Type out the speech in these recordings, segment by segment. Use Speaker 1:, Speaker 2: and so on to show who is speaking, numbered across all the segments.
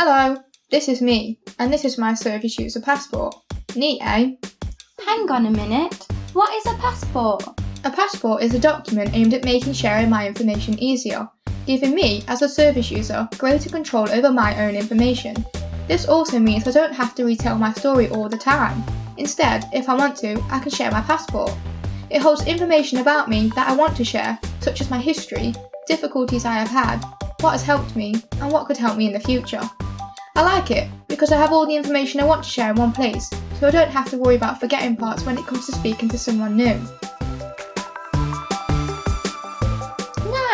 Speaker 1: Hello, this is me, and this is my service user passport. Neat, eh?
Speaker 2: Hang on a minute. What is a passport?
Speaker 1: A passport is a document aimed at making sharing my information easier, giving me, as a service user, greater control over my own information. This also means I don't have to retell my story all the time. Instead, if I want to, I can share my passport. It holds information about me that I want to share, such as my history, difficulties I have had, what has helped me, and what could help me in the future. I like it because I have all the information I want to share in one place, so I don't have to worry about forgetting parts when it comes to speaking to someone new.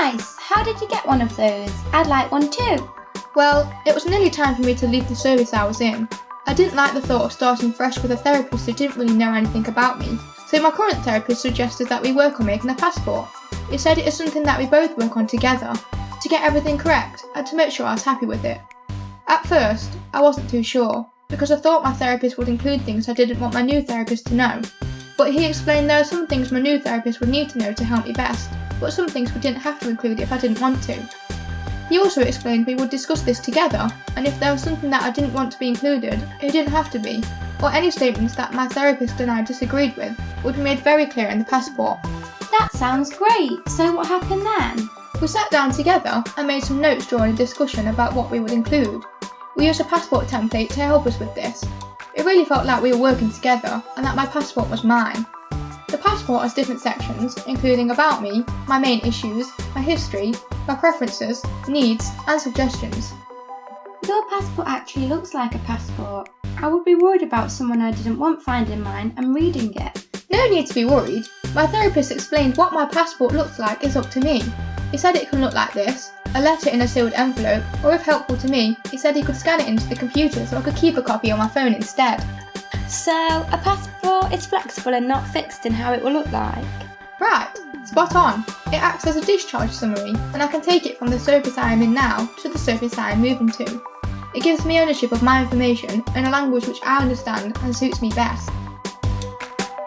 Speaker 2: Nice! How did you get one of those? I'd like one too.
Speaker 1: Well, it was nearly time for me to leave the service I was in. I didn't like the thought of starting fresh with a therapist who didn't really know anything about me, so my current therapist suggested that we work on making a passport. He said it is something that we both work on together, to get everything correct and to make sure I was happy with it. At first, I wasn't too sure, because I thought my therapist would include things I didn't want my new therapist to know. But he explained there are some things my new therapist would need to know to help me best, but some things we didn't have to include if I didn't want to. He also explained we would discuss this together, and if there was something that I didn't want to be included, it didn't have to be, or any statements that my therapist and I disagreed with would be made very clear in the passport.
Speaker 2: That sounds great. So what happened then?
Speaker 1: We sat down together and made some notes during a discussion about what we would include. We used a passport template to help us with this. It really felt like we were working together and that my passport was mine. The passport has different sections, including about me, my main issues, my history, my preferences, needs, and suggestions.
Speaker 2: Your passport actually looks like a passport. I would be worried about someone I didn't want finding mine and reading it.
Speaker 1: You don't need to be worried. My therapist explained what my passport looks like is up to me. He said it can look like this, a letter in a sealed envelope, or if helpful to me, he said he could scan it into the computer so I could keep a copy on my phone instead.
Speaker 2: So, a passport is flexible and not fixed in how it will look like?
Speaker 1: Right, spot on. It acts as a discharge summary, and I can take it from the service I am in now to the service I am moving to. It gives me ownership of my information in a language which I understand and suits me best.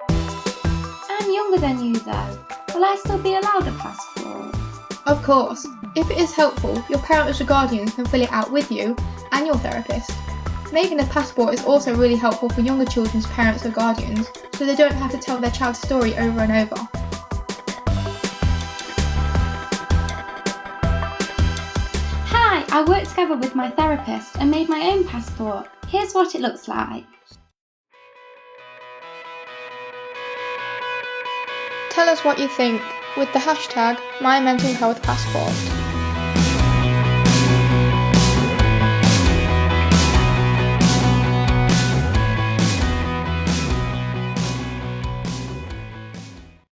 Speaker 2: I'm younger than you though. Will I still be allowed a passport?
Speaker 1: Of course, if it is helpful, your parents or guardians can fill it out with you and your therapist. Making a passport is also really helpful for younger children's parents or guardians, so they don't have to tell their child's story over and over.
Speaker 2: Hi, I worked together with my therapist and made my own passport. Here's what it looks like.
Speaker 1: Tell us what you think with the hashtag #MyMentalHealthPassport.